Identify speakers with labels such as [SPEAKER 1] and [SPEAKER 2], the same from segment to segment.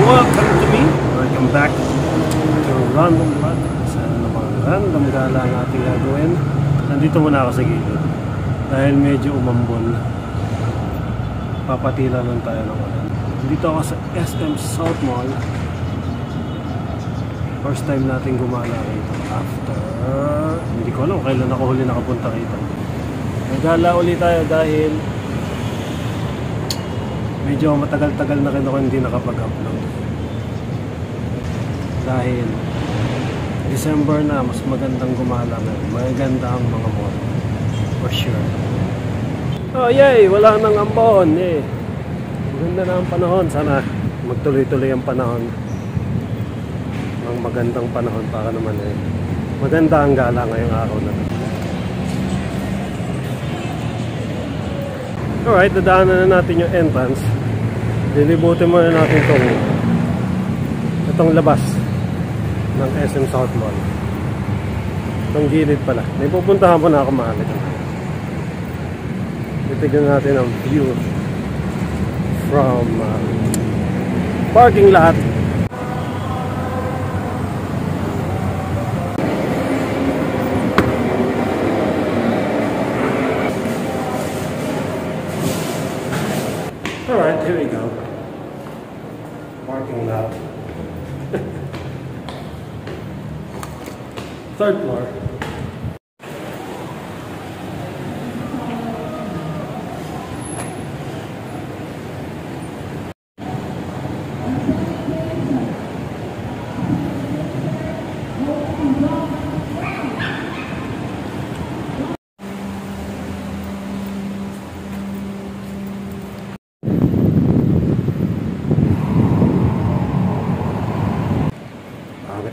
[SPEAKER 1] Welcome back to Random Vlog. Sana namang random gala ang ating gagawin. Nandito muna ako sa gilid dahil medyo umambon. Papatila lang tayo ng ulan. Nandito ako sa SM South Mall. First time natin gumala rito after, hindi ko alam kailan ako huli nakapunta rito. Nagala ulit tayo dahil medyo matagal-tagal na rin ako hindi nakapag-upload. Dahil December na, mas magandang gumala na. Maganda ang mga mall. For sure. Oh yay! Wala nang ambon eh. Maganda na ang panahon. Sana magtuloy-tuloy ang panahon. Ang magandang panahon para naman eh. Maganda ang gala ngayong araw na. Alright, dadaanan na natin yung entrance. Lilibutin muna natin itong labas ng SM South Mall. Itong gilid pala. May pupuntahan po na ako maalit. Titignan natin ang view from parking lot. Alright, here we go. Parking lot. Third floor.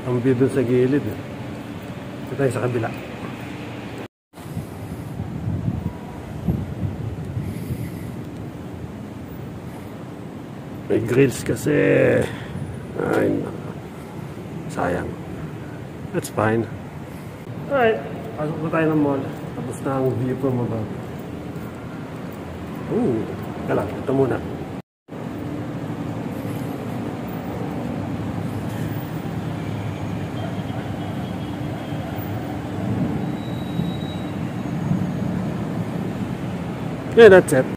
[SPEAKER 1] Ang view dun sa gilid. Ito tayo sa kabila. May grills kasi. Ay, sayang. That's fine. Alright, pasok na tayo ng mall. Tapos na ang view from above. Teka lang, ito muna. Yeah, that's it.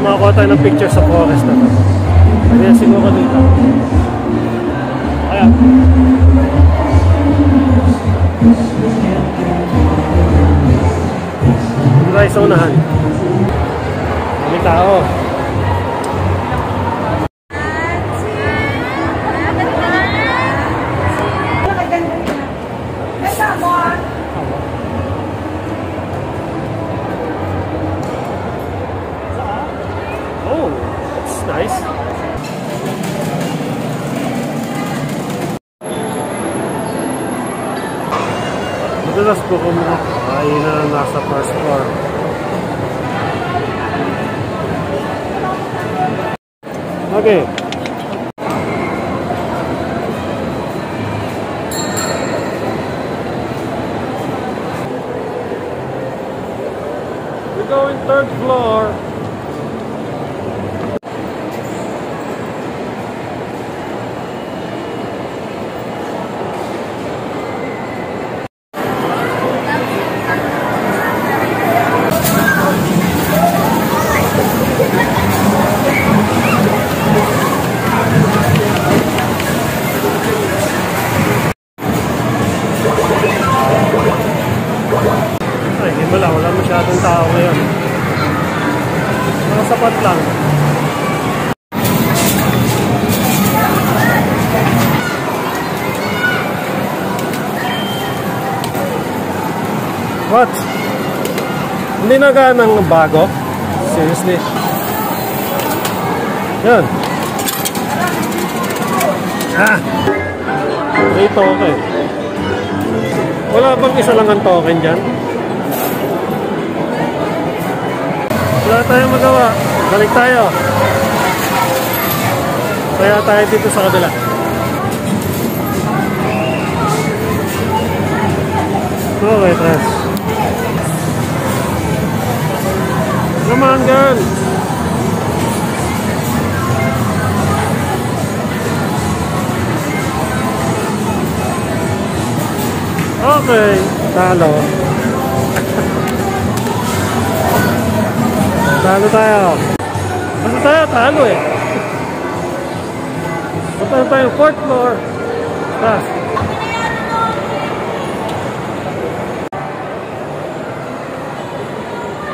[SPEAKER 1] Makakuha tayo ng picture sa forest na to. Kaya siguro dito. Kaya dito tayo sa unahan. May tao. Nice. Madalas po kung ay na nasa first floor. Okay. We're going third floor. Wala masyadong tao ngayon. Mga sapat lang. What? Hindi na ganang bago? Seriously? Yan. Ah! May token. Wala bang isa lang ang token dyan? Wala tayong magawa. Balik tayo. Kaya tayo dito sa kabila. Okay, Trans. Come on, girl. Okay, talo. Talo tayo. Basta tayo, talo eh. Punta tayo 4th floor. Taas.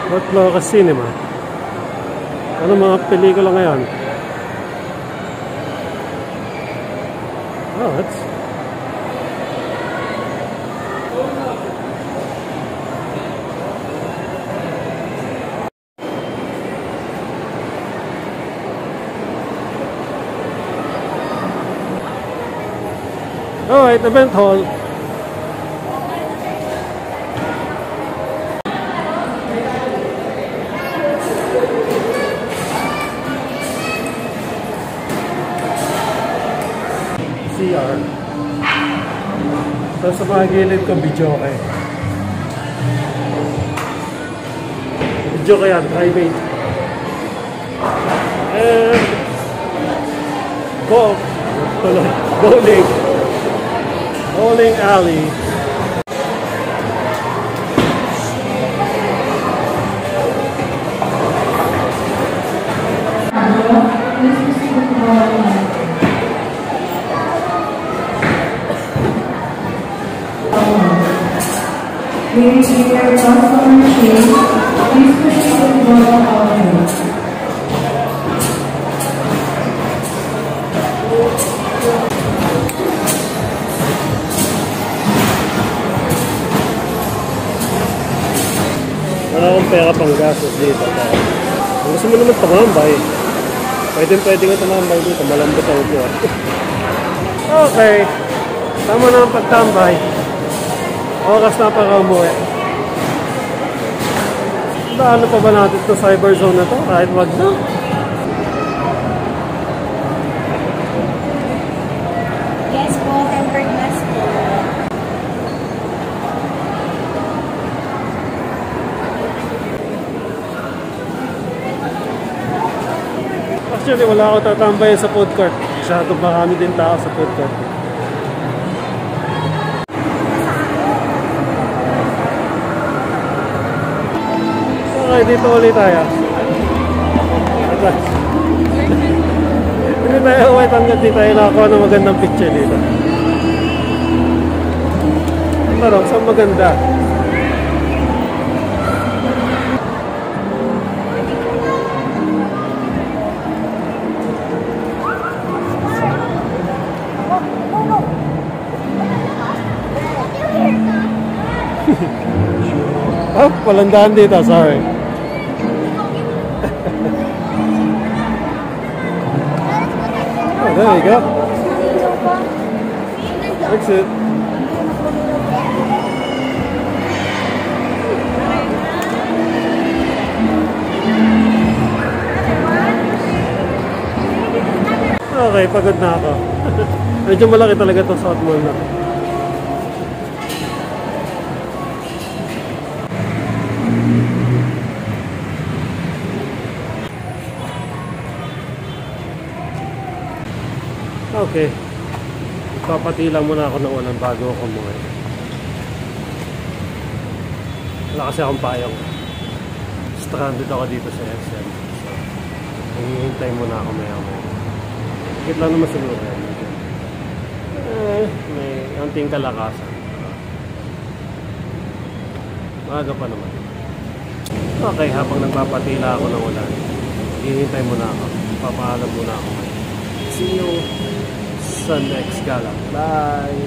[SPEAKER 1] Fourth floor ka cinema. Ano mga pelikula ngayon? Oh, that's... Alright, event hall. CR. Tapos sa mga gilid ko, video kayo. Video kaya, private. And golf. Bowling. Bowling alley.
[SPEAKER 2] Please be your customer change. Please proceed with the order.
[SPEAKER 1] Wala akong pera pang gastos dito. Kung gusto mo naman tumambay, pwede nga tumambay dito. Malambot ang upo. Okay. Tama na ang pagtambay. Oras na para umuwi. Ano pa ba natin ito cyber zone na to? Kahit wag na.
[SPEAKER 2] Yes po, tempered glass po.
[SPEAKER 1] Actually, wala ako tatambayan sa food court. Masyadong marami din tao sa food court. Okay, dito ulit tayo. Hindi tayo uwait hanggang di tayo nakakuha ng magandang picture dito. Pero, saan maganda? Oh, walang daan dito, sorry. Oh, there you go. Exit. Okay, pagod na ako. Medyo malaki talaga itong South Mall na. Okay. Papatila muna ako ng ulan bago ako umuwi. Wala kasi akong payong. Stranded ako dito sa SM. So, hihintay muna ako maya-maya. Higit lang naman siguro. May anting kalakasan. Maaga pa naman. Okay, habang nagpapatila ako ng ulan, hihintay muna ako. Papaalam muna ako. See you sa next gala. Bye!